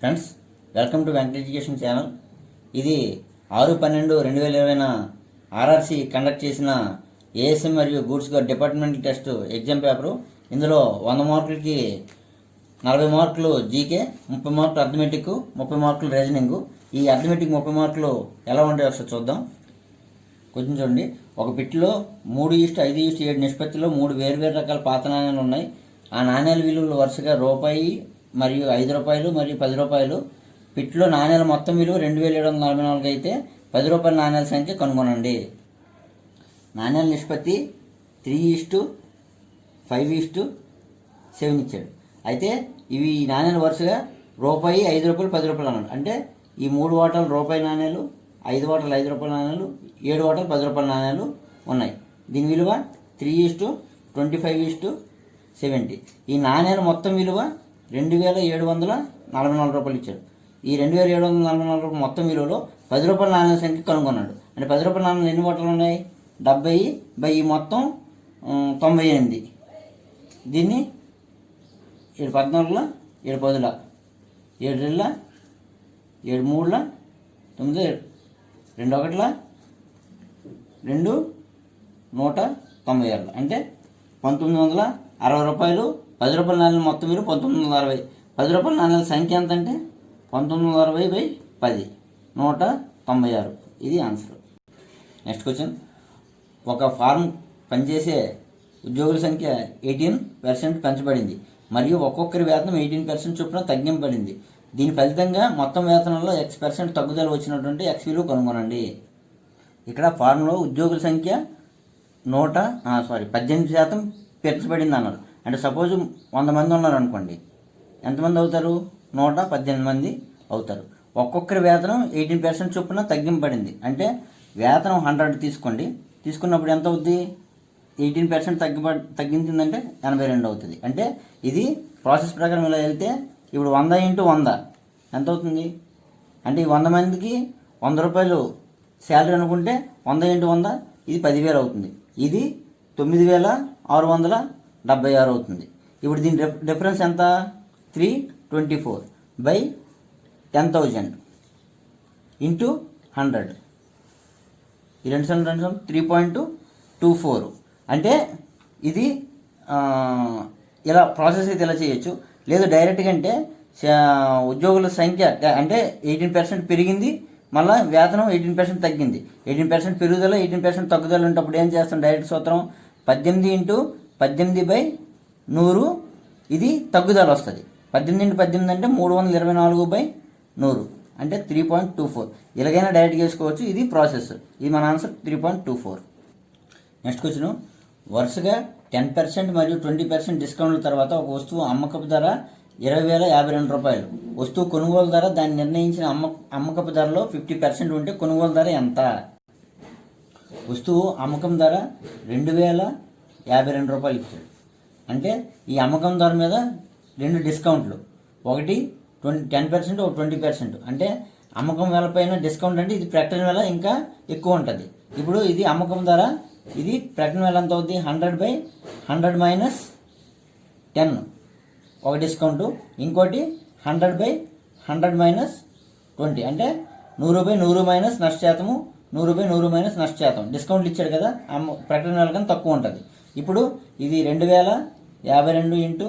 Friends, welcome to Venkata education channel. ఇది 6/12/2020 RRC conduct చేసిన ASM మరియు goods departmental test exam paper. ఇందులో 100 మార్కులకి 40 మార్కులు జీకే, 30 మార్కులు అర్థమెటిక్, 30 మార్కులు రీజనింగ్. ఈ అర్థమెటిక్ 30 మార్కులు ఎలా ఉంటాయో ఒకసారి చూద్దాం. కొంచెం చూడండి. ఒక బిట్లో 3:5:7 నిష్పత్తిలో 3 వేర్వేరు రకాల పాత నాణ్యాలు ఉన్నాయి. ఆ నాణ్యాల విలువలు వరుసగా రూపాయి మరియు 5 రూపాయలు మరియు 10 రూపాయలు. పిట్లో నాణ్యాల మొత్తం విలువ 2744 అయితే 10 రూపాయల నాణ్యాల సంఖ్య కనుగొనండి. నాణ్యాల నిష్పత్తి 3:5:7 ఇచ్చాడు. అయితే ఇవి నాణ్యాలు వరుసగా రూపాయి, 5 రూపాయలు, 10 రూపాయలు అన్నాడు. అంటే ఈ 3 వాటాలు రూపాయి నాణ్యాలు, 5 వాటాలు 5 రూపాయల నాణ్యాలు, 7 వాటాలు 10 రూపాయల నాణ్యాలు ఉన్నాయి. దీని విలువ 3:25:70. ఈ నాణ్యాల మొత్తం విలువ 2744 రూపాయలు ఇచ్చాడు. ఈ 2744 రూపాయలు మొత్తం విలువలో 10 రూపాయల నాణ్యాల సంఖ్య కనుగొన్నాడు. అంటే 10 రూపాయల నాణ్యాలు ఎన్ని వాటాలు ఉన్నాయి? 70 మొత్తం 98. దీన్ని 7 14 7 10 7 2 7 3 9 2 1 2 196. అంటే 1960 రూపాయలు. 10 రూపాయల నాణ్యాల మొత్తం మీరు 1960. 10 రూపాయల నాణ్యాల సంఖ్య ఎంత అంటే 1960/10 196. ఇది ఆన్సర్. Next question. ఒక ఫార్మ్ పనిచేసే ఉద్యోగుల సంఖ్య 18% పెంచబడింది మరియు ఒక్కొక్కరి వేతనం 18% చొప్పున తగ్గింపబడింది. దీని ఫలితంగా మొత్తం వేతనంలో X% తగ్గుదల వచ్చినటువంటి X విలువ కనుగొనండి. ఇక్కడ ఫార్మ్లో ఉద్యోగుల సంఖ్య 18% పెంచబడింది అన్నారు. అంటే సపోజ్ 100 మంది ఉన్నారు అనుకోండి. ఎంతమంది అవుతారు? 118 మంది అవుతారు. ఒక్కొక్కరి వేతనం 18% చొప్పున తగ్గింపబడింది. అంటే వేతనం 100 తీసుకోండి. తీసుకున్నప్పుడు ఎంత అవుద్ది? 18% తగ్గించిందంటే 82 అవుతుంది. అంటే ఇది ప్రాసెస్ ప్రకారం ఇలా వెళ్తే ఇప్పుడు 100 × 100 ఎంత అవుతుంది? అంటే ఈ 100 మందికి 100 రూపాయలు శాలరీ అనుకుంటే 100 × 100 ఇది 10,000 అవుతుంది. ఇది 9,676 అవుతుంది. ఇప్పుడు దీని డిఫరెన్స్ ఎంత? 324/10,000 ఇంటూ 100. ఈ 2 3.24. అంటే ఇది ఇలా ప్రాసెస్ అయితే ఇలా చేయొచ్చు. లేదు డైరెక్ట్గా అంటే ఉద్యోగుల సంఖ్య అంటే 18% పెరిగింది, మళ్ళీ వేతనం 18% తగ్గింది. 18% పెరుగుదల 18% తగ్గుదల ఉంటప్పుడు ఏం చేస్తాం? డైరెక్ట్ సూత్రం 18 × 18/100. ఇది తగ్గుదల వస్తుంది. 18 × 18 అంటే 324/100 అంటే 3.24. ఇలాగైనా డైరెక్ట్గా వేసుకోవచ్చు. ఇది ప్రాసెస్. ఇది మన ఆన్సర్ 3.24. Next question. వరుసగా 10% మరియు 20% డిస్కౌంట్ల తర్వాత ఒక వస్తువు అమ్మకపు ధర 20,052 రూపాయలు. వస్తువు కొనుగోలు ధర దాన్ని నిర్ణయించిన అమ్మకపు ధరలో 50% ఉంటే కొనుగోలు ధర ఎంత? వస్తువు అమ్మకం ధర 2,052 రూపాయలు ఇచ్చాడు. అంటే ఈ అమ్మకం ధర మీద 2 డిస్కౌంట్లు, ఒకటి 10%, ఒక 20%. అంటే అమ్మకం వేల పైన డిస్కౌంట్ అంటే ఇది ప్రకటన వేల ఇంకా ఎక్కువ ఉంటుంది. ఇప్పుడు ఇది అమ్మకం ధర, ఇది ప్రకటన వేల ఎంత అవుతుంది? 100/100 - 10 ఒక డిస్కౌంటు, ఇంకోటి 100/100 - 20 అంటే 100/100 నష్ట శాతము, 100/100 నష్ట శాతం. డిస్కౌంట్లు ఇచ్చాడు కదా, ప్రకటన వేల కన్నా తక్కువ ఉంటుంది. ఇప్పుడు ఇది 2,052 ఇంటూ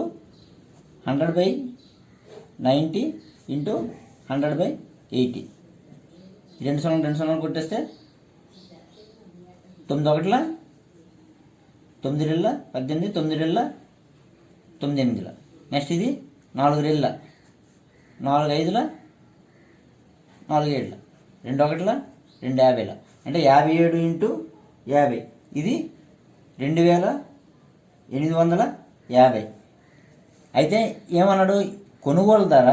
100/90 ఇంటూ 100/80. 2 సున్నాలు కొట్టేస్తే 9 1 9 2 18, 9 2 9 8. నెక్స్ట్ ఇది 4 2 4 5 4 7, 2 1 2 50. అంటే 57 ఇంటూ 50. ఇది 2,850. అయితే ఏమన్నాడు? కొనుగోలు ధర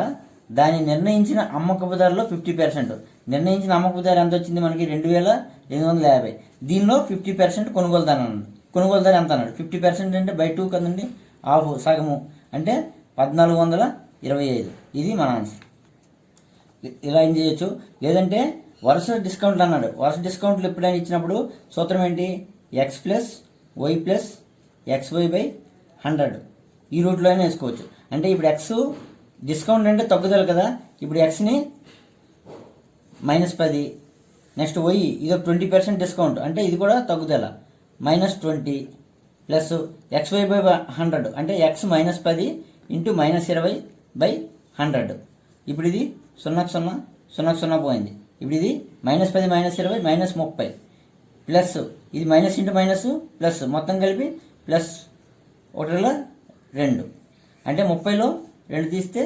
దాన్ని నిర్ణయించిన అమ్మకపు ధరలో 50%. నిర్ణయించిన అమ్మకపు ధర ఎంత వచ్చింది మనకి? 2,850. దీనిలో 50% కొనుగోలు ధర అన్నాడు. కొనుగోలు ధర ఎంత అన్నాడు? 50% అంటే బై 2 కదండి, హాఫ్, సగము. అంటే 1,425. ఇది మన ఆన్సర్. ఇలా ఏం చేయొచ్చు. లేదంటే వరుస డిస్కౌంట్లు అన్నాడు. వరుస డిస్కౌంట్లు ఎప్పుడైనా ఇచ్చినప్పుడు సూత్రం ఏంటి? X + Y + XY/100. ఈ రూట్లో అయినా వేసుకోవచ్చు. అంటే ఇప్పుడు X డిస్కౌంట్ అంటే తగ్గుదల కదా. ఇప్పుడు ఎక్స్ని -10, నెక్స్ట్ వై ఇది 20% డిస్కౌంట్ అంటే ఇది కూడా తగ్గుదల, -20 ప్లస్ XY/100 అంటే x -10 ఇంటూ -20/100. ఇప్పుడు ఇది 0 0 0 0 పోయింది. ఇప్పుడు ఇది -10 -20 -30 ప్లస్ ఇది మైనస్ ఇంటూ మైనస్ ప్లస్ మొత్తం కలిపి ప్లస్ 1/2 అంటే 30లో 2 తీస్తే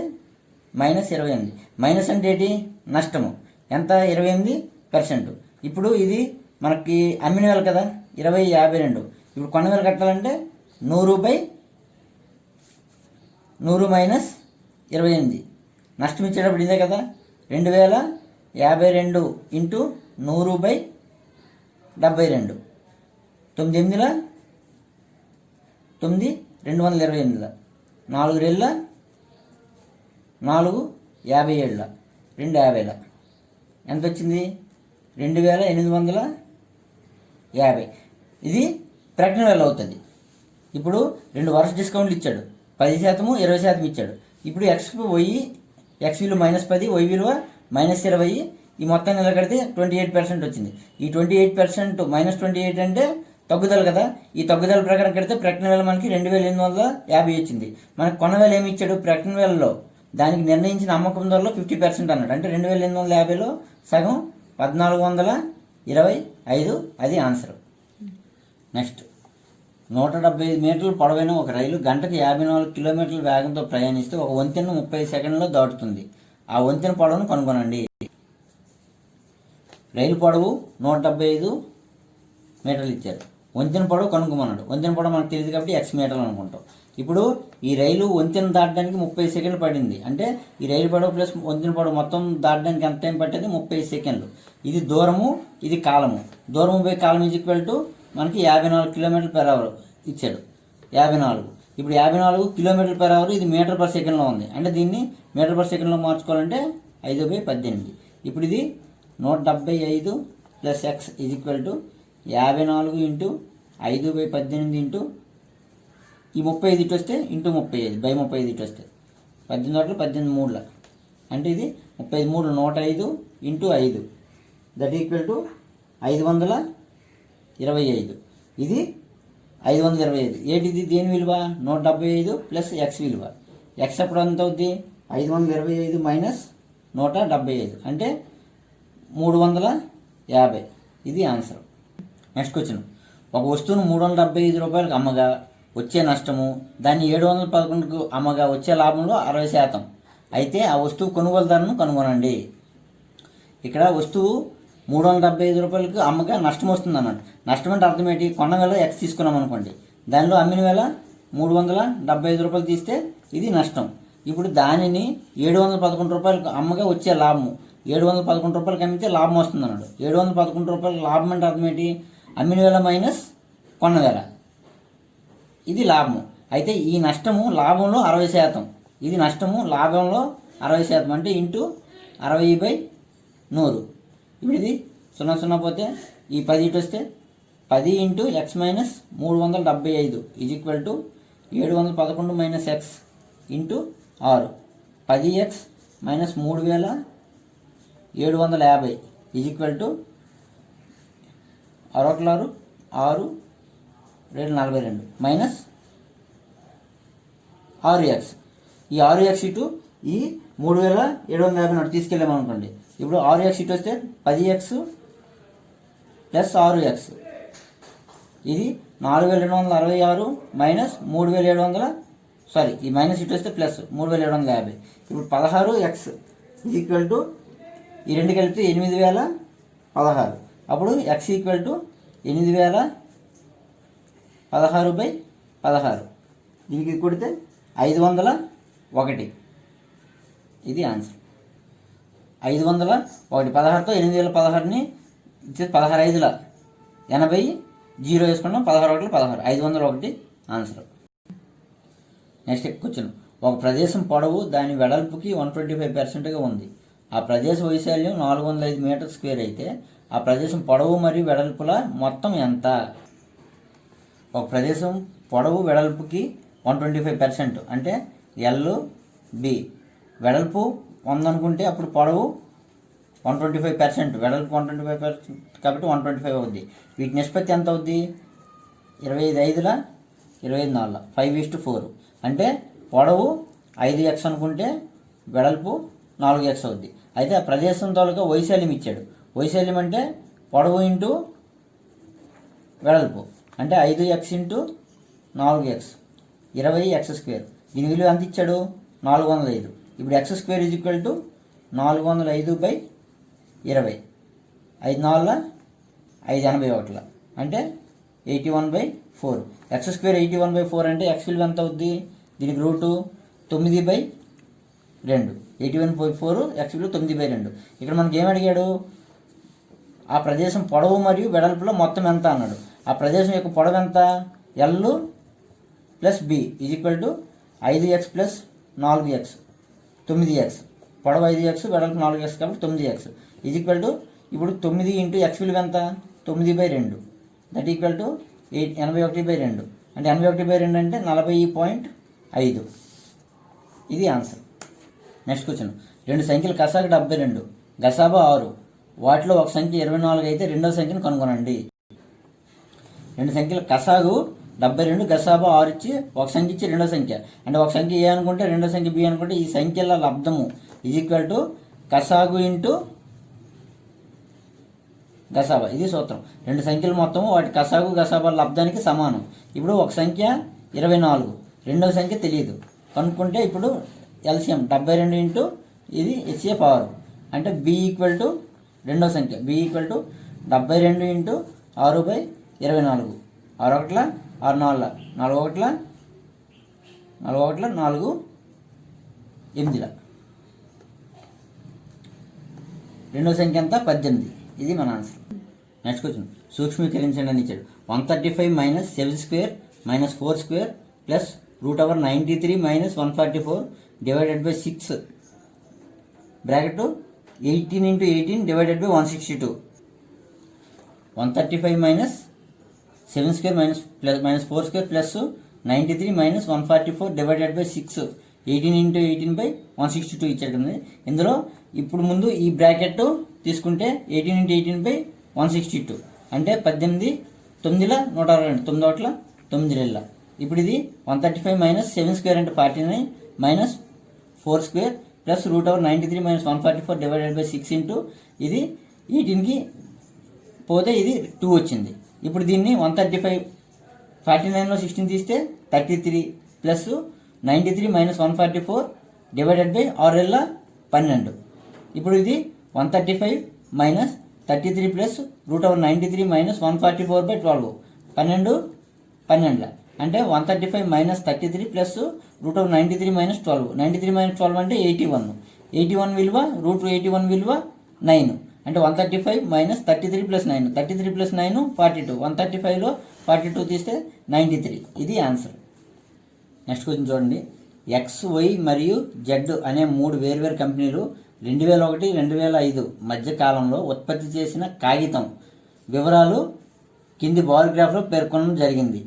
-28. మైనస్ అంటే ఏంటి? నష్టము. ఎంత? 28%. ఇప్పుడు ఇది మనకి అమ్మిన వేల కదా 20/52. ఇప్పుడు కొన్న వేలు కట్టాలంటే 100/100 -28 నష్టం ఇచ్చేటప్పుడు ఇదే కదా 2052 ఇంటూ 100/72. 9 8 9 228 4 2 4 57 2 50 ఎంత వచ్చింది? 2850. ఇది ప్రకటన వేల అవుతుంది. ఇప్పుడు 2 వరుస డిస్కౌంట్లు ఇచ్చాడు, 10%, 20% ఇచ్చాడు. ఇప్పుడు ఎక్స్ విలువ -10, వై విలువ -20, ఈ మొత్తం నిలకడితే 28% వచ్చింది. ఈ 28% -28 అంటే తగ్గుదల కదా. ఈ తగ్గుదల ప్రకారం కడితే ప్రకటన వేల మనకి 2850 వచ్చింది. మనకు కొన్న వేల ఏమి ఇచ్చాడు? ప్రకటన వేలలో దానికి నిర్ణయించిన అమ్మకం ధరలో 50% అన్నాడు. అంటే 2850లో సగం 1425. అది ఆన్సర్. నెక్స్ట్ 175 మీటర్లు పొడవైన ఒక రైలు గంటకు 54 కిలోమీటర్ల వేగంతో ప్రయాణిస్తూ ఒక వంతెనను 30 సెకండ్లలో దాటుతుంది. ఆ వంతెన పొడవును కనుగొనండి. రైలు పొడవు 175 మీటర్లు ఇచ్చారు, వంతెన పొడవు కనుక్కోమన్నాడు. వంతెన పొడవు మనకు తెలియదు కాబట్టి x మీటర్లు అనుకుంటాం. ఇప్పుడు ఈ రైలు వంతెన దాటడానికి 30 సెకండ్లు పడింది. అంటే ఈ రైలు పొడవు ప్లస్ వంతెన పొడవు మొత్తం దాటడానికి ఎంత టైం పట్టేది? 30 సెకండ్లు. ఇది దూరము, ఇది కాలము. దూరము బై కాలం = మనకి 54 km/h ఇచ్చాడు. 54. ఇప్పుడు 54 km/h ఇది మీటర్/సెకండ్లో ఉంది. అంటే దీన్ని మీటర్/సెకండ్లో మార్చుకోవాలంటే 5/18. ఇప్పుడు ఇది 175 ప్లస్ x = 54 ఇంటూ 5/18 ఇంటూ ఈ 35 ఇటు వస్తే ఇంటూ 35/35 ఇటు వస్తే 18 18 3 అంటే ఇది 35 105 ఇంటూ 5 దట్ = 525. ఇది 525. ఏంటిది? దేని విలువ? 175 ప్లస్ ఎక్స్ విలువ. ఎక్స్ అప్పుడు ఎంత అవుద్ది? 525 మైనస్ 175 అంటే 350. ఇది ఆన్సర్. Next question. ఒక వస్తువును 375 రూపాయలకు అమ్మగా వచ్చే నష్టము, దాన్ని 711కు అమ్మగా వచ్చే లాభంలో 60%. అయితే ఆ వస్తువు కొనుగోలు ధరను కనుగొనండి. ఇక్కడ వస్తువు 375 రూపాయలకు అమ్మగా నష్టం వస్తుంది అన్నాడు. నష్టం అంటే అర్థం ఏంటి? కొన్న వేల ఎక్స్ తీసుకున్నాం అనుకోండి, దానిలో అమ్మిన వేల 375 రూపాయలు తీస్తే ఇది నష్టం. ఇప్పుడు దానిని 711 రూపాయలకు అమ్మగా వచ్చే లాభము, 711 రూపాయలకి అమ్మితే లాభం వస్తుంది అన్నాడు. 711 రూపాయలకు లాభం అంటే అర్థం ఏంటి? అమ్మిన వేల మైనస్ కొన్న వేల, ఇది లాభము. అయితే ఈ నష్టము లాభంలో 60%. ఇది నష్టము లాభంలో 60% అంటే ఇంటూ 60/100. ఇప్పుడు ఇది 0 0 పోతే ఈ 10 ఇటు వస్తే 10 into x minus 375 = 711 minus X into 6. 10x minus 3750 = 6 6 42 minus 6x. ఈ 6x ఇటు ఈ 3750 నోటి తీసుకెళ్ళామనుకోండి. ఇప్పుడు 6x ఇటు వస్తే 10x ప్లస్ 6x. ఇది 4266 మైనస్ 3700, సారీ ఈ మైనస్ ఇటు వస్తే ప్లస్ 3750. ఇప్పుడు 16x = ఈ రెండు కలిపితే 8016. అప్పుడు x = 8016/16. దీనికి కొడితే 501. ఇది ఆన్సర్. 501. 16తో 8016ని 16 5ల 80 0 వేసుకున్నాం. 16 1 16. 501 ఆన్సర్. Next question. ఒక ప్రదేశం పొడవు దాని వెడల్పుకి 125%గా ఉంది. ఆ ప్రదేశ వైశాల్యం 405 మీటర్ స్క్వేర్ అయితే ఆ ప్రదేశం పొడవు మరియు వెడల్పుల మొత్తం ఎంత? ఒక ప్రదేశం పొడవు వెడల్పుకి 125% అంటే LB వెడల్పు 100 అనుకుంటే అప్పుడు పొడవు 125%, వెడల్పు 125% కాబట్టి 125 అవుద్ది. వీటి నిష్పత్తి ఎంత అవుద్ది? 25/5 25/4 5:4. అంటే పొడవు 5x అనుకుంటే వెడల్పు 4x అవుద్ది. అయితే ఆ ప్రదేశం తాలూకా వైశాల్యం ఇచ్చాడు. వైశాల్యం అంటే పొడవు ఇంటూ వెడల్పు, అంటే 5x ఇంటూ 4x 20x². దీని విలువ ఎంత ఇచ్చాడు? 405. ఇప్పుడు x² = 405/20. 5×4 581, అంటే 81/4. x² 81/4 అంటే x విలువ ఎంత అవుద్ది? దీనికి రూటు 9/2. 81/4 x విలువ 9/2. ఇక్కడ మనకి ఏం అడిగాడు? ఆ ప్రదేశం పొడవు మరియు వెడల్పులో మొత్తం ఎంత అన్నాడు. ఆ ప్రదేశం యొక్క పొడవు ఎంత? L + B = 5x + 4x 9x. పొడవు 5x, వెడల్పు 4x కాబట్టి 9x ఇప్పుడు 9 ఇంటూ x విలువ ఎంత? 9/2. That equal to 81/2. అంటే 81/2 అంటే 40.5. ఇది ఆన్సర్. Next question. 2 సంఖ్యలు కసాగు 72, గసాబా 6. వాటిలో ఒక సంఖ్య 24 అయితే రెండో సంఖ్యను కనుగొనండి. 2 సంఖ్యలు కసాగు 72, గసాబా 6 ఇచ్చి ఒక సంఖ్య ఇచ్చి రెండో సంఖ్య, అంటే ఒక సంఖ్య ఏ అనుకుంటే రెండో సంఖ్య బి అనుకుంటే ఈ సంఖ్యల లబ్ధము = కసాగు ఇంటూ గసాబా. ఇది సూత్రం. 2 సంఖ్యలు మొత్తము వాటి కసాగు గసాబా లబ్ధానికి సమానం. ఇప్పుడు ఒక సంఖ్య 24, రెండో సంఖ్య తెలియదు, కనుక్కుంటే ఇప్పుడు ఎల్సిఎం 72 ఇంటూ ఇది HCF 6, అంటే బి = రెండో సంఖ్య బి = 72 ఇంటూ 6/24. 6 1 6 4 4 4 8. రెండో సంఖ్య ఎంత? 18. ఇది మన ఆన్సర్. Next question. సూక్ష్మీకరించండి అని ఇచ్చాడు. 135 - 7² - 4² + √93 - 144 / 6 బ్రాకెట్ 18 × 18 / 162. 135 - 7² - 4² + 93 - 144 / 6 18 × 18/162 ఇచ్చాడు కదా. ఇందులో ఇప్పుడు ముందు ఈ బ్రాకెట్ తీసుకుంటే 18 × 18/162 అంటే 18 9 122 9 9. ఇప్పుడు ఇది 135 - 7² అంటే 49 - 4² + √93 - 144 / 6 ఇంటూ ఇది 18కి పోతే ఇది 2 వచ్చింది. ఇప్పుడు దీన్ని 135 49లో 16 తీస్తే 33 + 93 - 144 / 6 12. ఇప్పుడు ఇది 135 - 33 + √93 - 144/12 12 అంటే 135 - 33 + √93 - 12 93 - 12 అంటే 81. 81 విలువ √81 విలువ 9, అంటే 135 - 33 + 9 33 + 9 42. 135లో 42 తీస్తే 93. ఇది ఆన్సర్. నెక్స్ట్ క్వశ్చన్ చూడండి. ఎక్స్, వై మరియు జెడ్ అనే 3 వేర్వేరు కంపెనీలు 2001 2005 మధ్య కాలంలో ఉత్పత్తి చేసిన కాగితం వివరాలు కింది బార్ గ్రాఫ్లో పేర్కొనడం జరిగింది.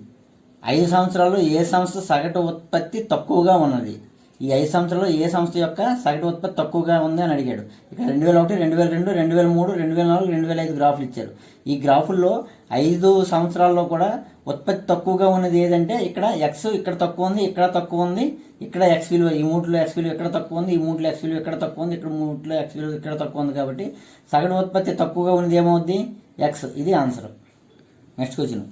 5 సంవత్సరాల్లో ఏ సంస్థ సగటు ఉత్పత్తి తక్కువగా ఉన్నది? ఈ 5 సంవత్సరాల్లో ఏ సంస్థ యొక్క సగటు ఉత్పత్తి తక్కువగా ఉంది అని అడిగాడు. ఇక్కడ 2001 2002 2003 2004 2005 గ్రాఫులు ఇచ్చారు. ఈ గ్రాఫుల్లో 5 సంవత్సరాల్లో కూడా ఉత్పత్తి తక్కువగా ఉన్నది ఏదంటే ఇక్కడ ఎక్స్ ఇక్కడ తక్కువ ఉంది, ఇక్కడ తక్కువ ఉంది, ఇక్కడ ఎక్స్ విలువ ఈ మూట్లో ఎక్స్ విలువ ఇక్కడ తక్కువ ఉంది, ఈ మూట్లో ఎక్స్ విలువ ఇక్కడ తక్కువ ఉంది, ఇక్కడ మూట్లో ఎక్స్ విలువ ఇక్కడ తక్కువ ఉంది. కాబట్టి సగటు ఉత్పత్తి తక్కువగా ఉన్నది ఏమవుద్ది? ఎక్స్. ఇది answer. Next question.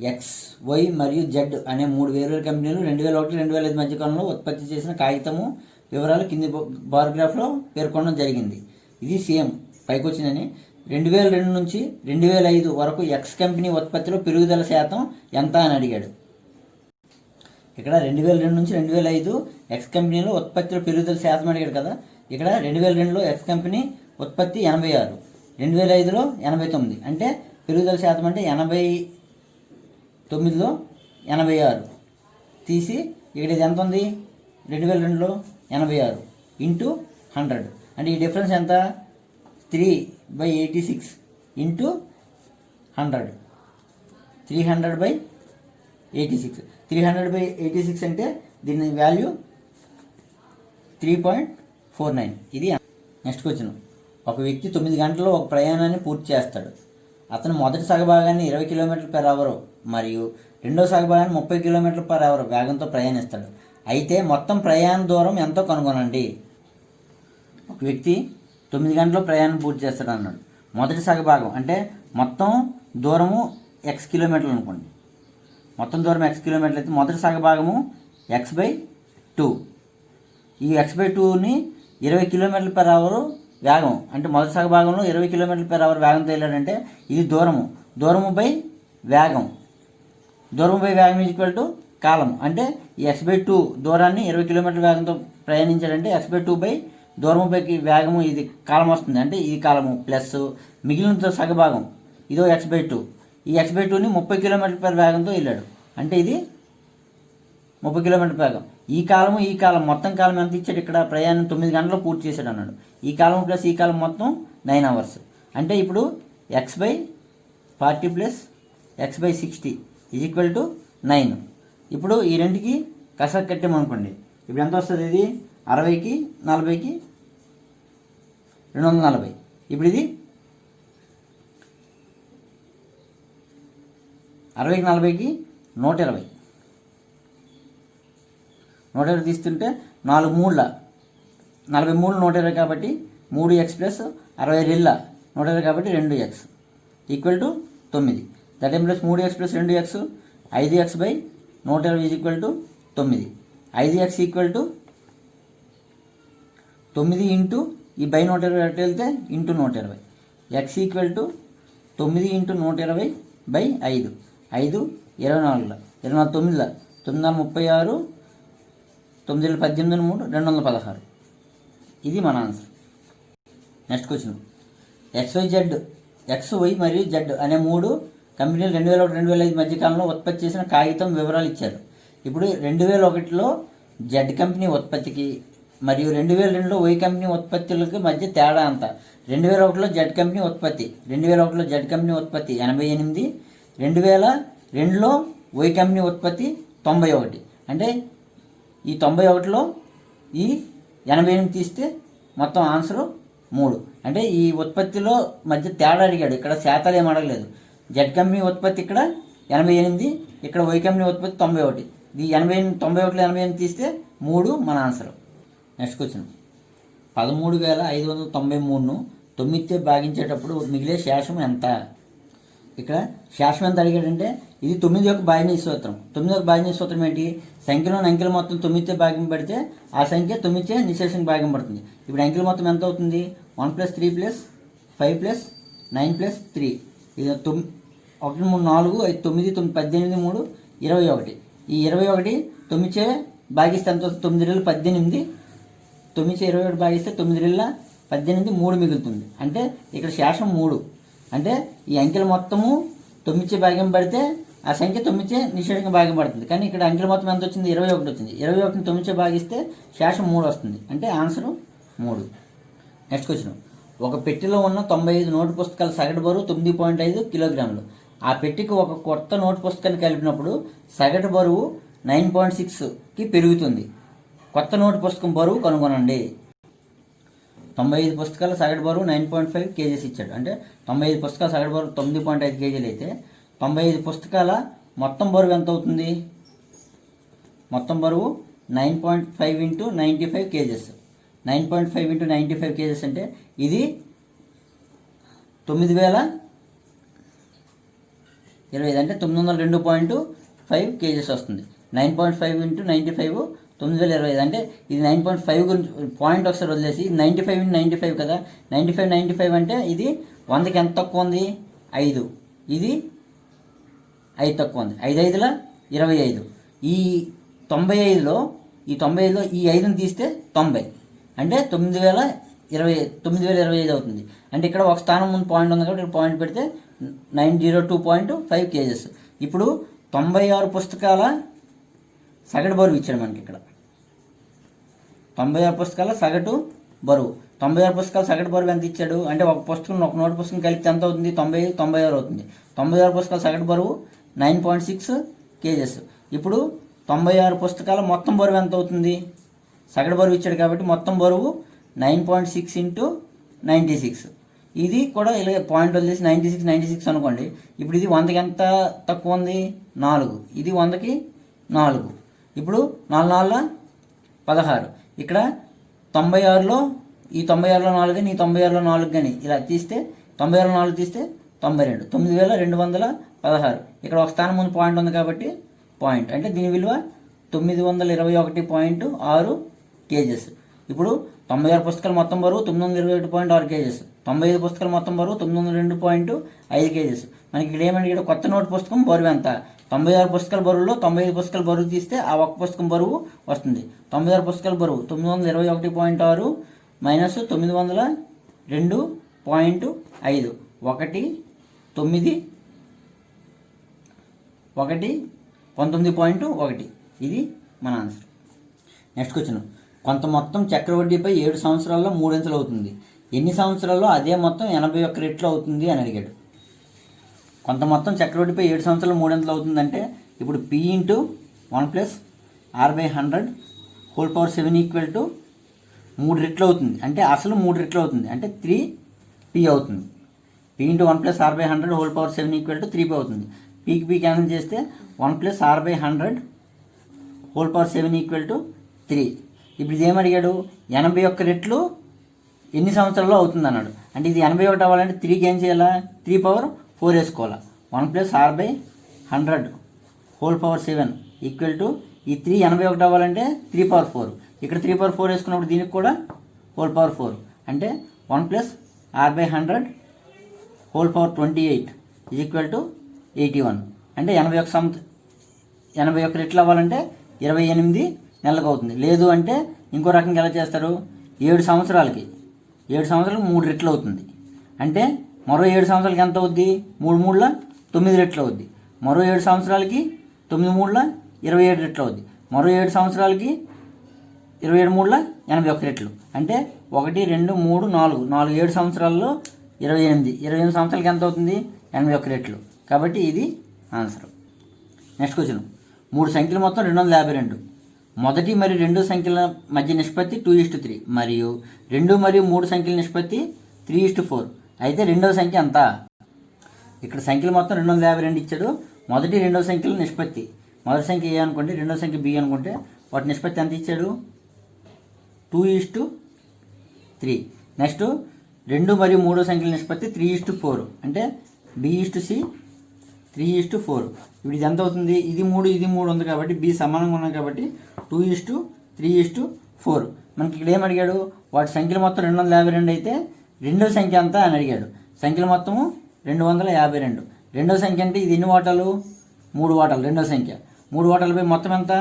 X, Y మరియు జెడ్ అనే 3 వేర్వేరు కంపెనీలు 2001 2005 మధ్యకాలంలో ఉత్పత్తి చేసిన కాగితము వివరాలు కింది బార్ గ్రాఫ్లో పేర్కొనడం జరిగింది. ఇది సేమ్ పైకి వచ్చిందని. 2002 నుంచి 2005 వరకు ఎక్స్ కంపెనీ ఉత్పత్తిలో పెరుగుదల శాతం ఎంత అని అడిగాడు. ఇక్కడ 2002 నుంచి 2005 ఎక్స్ కంపెనీలో ఉత్పత్తిలో పెరుగుదల శాతం అడిగాడు కదా. ఇక్కడ 2002లో ఎక్స్ కంపెనీ ఉత్పత్తి 86, 2005లో 89. అంటే పెరుగుదల శాతం అంటే 89లో 86 తీసి ఇక్కడ ఇది ఎంత ఉంది? 2002లో 86 ఇంటూ 100. అంటే ఈ డిఫరెన్స్ ఎంత? 3/86 ఇంటూ 100 300/86. 300/86 అంటే దీని వాల్యూ 3.49. ఇది నెక్స్ట్ క్వశ్చన్. ఒక వ్యక్తి 9 గంటల్లో ఒక ప్రయాణాన్ని పూర్తి చేస్తాడు. అతను మొదటి సగభాగాన్ని 20 km/h మరియు రెండో సగభాగాన్ని 30 km/h వేగంతో ప్రయాణిస్తాడు. అయితే మొత్తం ప్రయాణ దూరం ఎంతో కనుగొనండి. ఒక వ్యక్తి 9 గంటల్లో ప్రయాణం పూర్తి చేస్తాడు అన్నాడు. మొదటి సగభాగం అంటే మొత్తం దూరము x కిలోమీటర్లు అనుకోండి. మొత్తం దూరం x కిలోమీటర్లు అయితే మొదటి సగభాగము x/2. ఈ x/2ని 20 km/h వేగం అంటే మొదటి సగభాగంలో 20 km/h వేగంతో వెళ్ళాడంటే ఇది దూరము బై వేగం. దూరం బై వేగం ఈక్వల్ టు కాలం. అంటే ఈ x/2 దూరాన్ని 20 km వేగంతో ప్రయాణించాడంటే x/2 బై దూరము బై వేగము ఇది కాలం వస్తుంది. అంటే ఇది కాలము ప్లస్ మిగిలిన సగభాగం ఇదో x/2. ఈ x/2ని 30 km వేగంతో వెళ్ళాడు అంటే ఇది 30 km వేగం. ఈ కాలం మొత్తం కాలం ఎంత ఇచ్చాడు? ఇక్కడ ప్రయాణం 9 గంటల్లో పూర్తి చేశాడు అన్నాడు. ఈ కాలం ప్లస్ ఈ కాలం మొత్తం 9 hours. అంటే ఇప్పుడు x/40 plus x/60 equal to 9. ఇప్పుడు ఈ రెండుకి కసర కట్టామనుకోండి. ఇప్పుడు ఎంత వస్తుంది? ఇది 60కి 40కి 240. ఇప్పుడు ఇది 60కి 40కి 120. 120 తీస్తుంటే 4 3 43 120 కాబట్టి 3x ప్లస్ 62 120 కాబట్టి 2x ఈక్వల్ టు 9. దట్ ఏం plus 3x plus 2x 5x/120 equal to 9. 5x equal to 9 into ఈ బై 120 అటు వెళ్తే into 120. x equal to 9 into 120 by 5. 5 24 9 36 9 18 3 216. ఇది మన answer. Next question. X Y మరియు జెడ్ అనే 3 కంపెనీలు 2001-2005 మధ్యకాలంలో ఉత్పత్తి చేసిన కాగితం వివరాలు ఇచ్చారు. ఇప్పుడు 2001లో జెడ్ కంపెనీ ఉత్పత్తికి మరియు 2002లో వై కంపెనీ ఉత్పత్తులకి మధ్య తేడా అంత. 2001లో జెడ్ కంపెనీ ఉత్పత్తి 88, 2002లో వై కంపెనీ ఉత్పత్తి 91. అంటే ఈ 91లో ఈ 88 తీస్తే మొత్తం ఆన్సరు 3. అంటే ఈ ఉత్పత్తిలో మధ్య తేడా అడిగాడు. ఇక్కడ శాతాలు ఏం అడగలేదు. జెడ్ కంపెనీ ఉత్పత్తి ఇక్కడ 88, ఇక్కడ వై కంపెనీ ఉత్పత్తి 91. ఇది 91లో 88 తీస్తే 3 మన ఆన్సర్. Next question. 13,593ను 9తో భాగించేటప్పుడు మిగిలే శేషం ఎంత? ఇక్కడ శేషం ఎంత అడిగాడంటే ఇది 9 యొక్క భాజనీయ సూత్రం. 9 యొక్క భాజనీయ సూత్రం ఏంటి? సంఖ్యలోని అంకెల మొత్తం 9తో భాగింపబడితే ఆ సంఖ్య 9చే నిశేషంగా భాగింపబడుతుంది. ఇప్పుడు అంకెల మొత్తం ఎంత అవుతుంది? 1 + 3 + 5 + 9 + 3. ఇది 1 3 4 5 9 9 18 3 21. ఈ 21 9చే భాగిస్తే ఎంత అవుతుంది? 9 రెళ్ళు 18. 9చే 21 భాగిస్తే 9 రెళ్ళ 18 3 మిగులుతుంది. అంటే ఇక్కడ శేషం 3. అంటే ఈ అంకెల మొత్తము 9చే భాగింపబడితే ఆ సంఖ్య 9చే నిషేధంగా భాగింపబడుతుంది. కానీ ఇక్కడ అంకెల మొత్తం ఎంత వచ్చింది? 21 వచ్చింది. 21ని 9చే భాగిస్తే శేషం 3 వస్తుంది. అంటే ఆన్సరు 3. Next question. ఒక పెట్టెలో ఉన్న 95 నోటు పుస్తకాల సగటు బరువు 9.5 కిలోగ్రాములు. ఆ పెట్టెకి ఒక కొత్త నోటు పుస్తకాన్ని కలిపినప్పుడు సగటు బరువు 9.6కి పెరుగుతుంది. కొత్త నోటు పుస్తకం బరువు కనుగొనండి. 95 పుస్తకాల సగటు బరువు 9.5 kgs ఇచ్చాడు. అంటే 95 పుస్తకాల సగటు బరువు 9.5 kgలు అయితే 95 పుస్తకాల మొత్తం బరువు ఎంత అవుతుంది? మొత్తం బరువు 9.5 × 95 kgs. 9.5 × 95 kgs అంటే ఇది 9025 అంటే 902.5 kgs వస్తుంది. 9.5 × 95 9025 అంటే ఇది 9.5 గురించి పాయింట్ ఒకసారి వదిలేసి 95 × 95 కదా. 95 అంటే ఇది 100కి ఎంత తక్కువ ఉంది? 5. ఇది 5 తక్కువ ఉంది. 5 5ల 25. ఈ 95లో ఈ 5ని తీస్తే 90 అంటే 9025 అవుతుంది. అంటే ఇక్కడ ఒక స్థానం ముందు పాయింట్ ఉంది కాబట్టి ఇక్కడ పాయింట్ పెడితే 902.5 kgs. ఇప్పుడు 96 పుస్తకాల సగటు బరువు ఇచ్చాడు మనకి. ఇక్కడ 96 పుస్తకాల సగటు బరువు. 96 పుస్తకాల సగటు బరువు ఎంత ఇచ్చాడు? అంటే ఒక నోట్ పుస్తకం కలిపితే ఎంత అవుతుంది? 96 అవుతుంది. 96 పుస్తకాల సగటు బరువు 9.6 kgs. ఇప్పుడు 96 పుస్తకాల మొత్తం బరువు ఎంత అవుతుంది? సగటు బరువు ఇచ్చాడు కాబట్టి మొత్తం బరువు 9.6 ఇంటూ 96. ఇది కూడా ఇలా పాయింట్ వదిలేసి 96 అనుకోండి. ఇప్పుడు ఇది 100కి ఎంత తక్కువ ఉంది? 4. ఇది 100కి 4. ఇప్పుడు 4 16. ఇక్కడ 96లో ఈ 96లో 4 కానీ ఈ 96లో 4 కానీ ఇలా తీస్తే 96లో 4 తీస్తే 92. 9216. ఇక్కడ ఒక స్థానం ముందు పాయింట్ ఉంది కాబట్టి పాయింట్ అంటే దీని విలువ 921.6 కేజెస్. ఇప్పుడు 96 పుస్తకాలు మొత్తం బరువు 921.6 కేజెస్. 95 పుస్తకాలు మొత్తం బరువు 902.5 కేజెస్. మనకి ఇక్కడ ఏమంటే ఇక్కడ కొత్త నోట్ పుస్తకం బరువు ఎంత? 96 పుస్తకాల బరువులో 95 పుస్తకాల బరువు తీస్తే ఆ ఒక్క పుస్తకం బరువు వస్తుంది. 96 పుస్తకాల బరువు 921.6 మైనస్ 902.5 19.1. ఇది మన ఆన్సర్. Next question. కొంత మొత్తం చక్రవడ్డీపై 7 సంవత్సరాల్లో 3 అంచెలు అవుతుంది. ఎన్ని సంవత్సరాల్లో అదే మొత్తం 81 రెట్లు అవుతుంది అని అడిగాడు. కొంత మొత్తం చక్రవడ్డీపై 7 సంవత్సరాలు 3 అంచెలు అవుతుందంటే ఇప్పుడు P into 1 plus R/100 whole power 7 equal to 3 రెట్లు అవుతుంది. అంటే అసలు 3 రెట్లు అవుతుంది అంటే 3P అవుతుంది. P into 1 plus R/100 whole power 7 equal to 3P అవుతుంది. పీకి పీ క్యాన్సిల్ చేస్తే 1 plus R/100 whole power 7 equal to 3. ఇప్పుడు ఇది ఏమడిగాడు? 81 రెట్లు ఎన్ని సంవత్సరాల్లో అవుతుంది అన్నాడు. అంటే ఇది 81 అవ్వాలంటే 3కి ఏం చేయాలా? 3 పవర్ 4 వేసుకోవాలా. 1 plus R/100 whole power 7 equal to ఈ 3 81 అవ్వాలంటే 3 పవర్ 4. ఇక్కడ 3 పవర్ 4 వేసుకున్నప్పుడు దీనికి కూడా హోల్ పవర్ 4 అంటే 1 plus R/100 whole power 28 is equal to 81. అంటే 81 రెట్లు అవ్వాలంటే 28 నెలలకు అవుతుంది. లేదు అంటే ఇంకో రకంగా ఎలా చేస్తారు? 7 సంవత్సరాలకి 3 రెట్లు అవుతుంది. అంటే మరో 7 సంవత్సరాలకి ఎంత అవుద్ది? 3 3ల 9 రెట్లు అవుద్ది. మరో 7 సంవత్సరాలకి 9 3ల 27 రెట్లు అవుద్ది. మరో 7 సంవత్సరాలకి 27 3ల 81 రెట్లు. అంటే 1 2 3 4 7 సంవత్సరాల్లో 28 సంవత్సరాలకి ఎంత అవుతుంది? 81 రెట్లు. కాబట్టి ఇది ఆన్సర్. Next question. 3 సంఖ్యలు మొత్తం 252. మొదటి మరియు 2 సంఖ్యల మధ్య నిష్పత్తి 2:3 మరియు 2 మరియు 3 సంఖ్యల నిష్పత్తి 3:4. అయితే రెండవ సంఖ్య ఎంత? ఇక్కడ సంఖ్యలు మొత్తం 252 ఇచ్చాడు. మొదటి రెండవ సంఖ్యల నిష్పత్తి, మొదటి సంఖ్య ఏ అనుకుంటే రెండవ సంఖ్య బి అనుకుంటే వాటి నిష్పత్తి ఎంత ఇచ్చాడు? 2:3. నెక్స్ట్ 2 మరియు 3 సంఖ్యల నిష్పత్తి 3:4 అంటే B:C 3:4. ఇప్పుడు ఇది ఎంత అవుతుంది? ఇది 3 ఉంది కాబట్టి బి సమానంగా ఉన్నాయి కాబట్టి 2:3:4. మనకి ఇక్కడ ఏం అడిగాడు? వాటి సంఖ్యలు మొత్తం 252 అయితే రెండవ సంఖ్య ఎంత అని అడిగాడు. సంఖ్యల మొత్తము 252. రెండవ సంఖ్య అంటే ఇది ఎన్ని వాటాలు? 3 వాటాలు. రెండవ సంఖ్య 3 వాటాలపై మొత్తం ఎంత?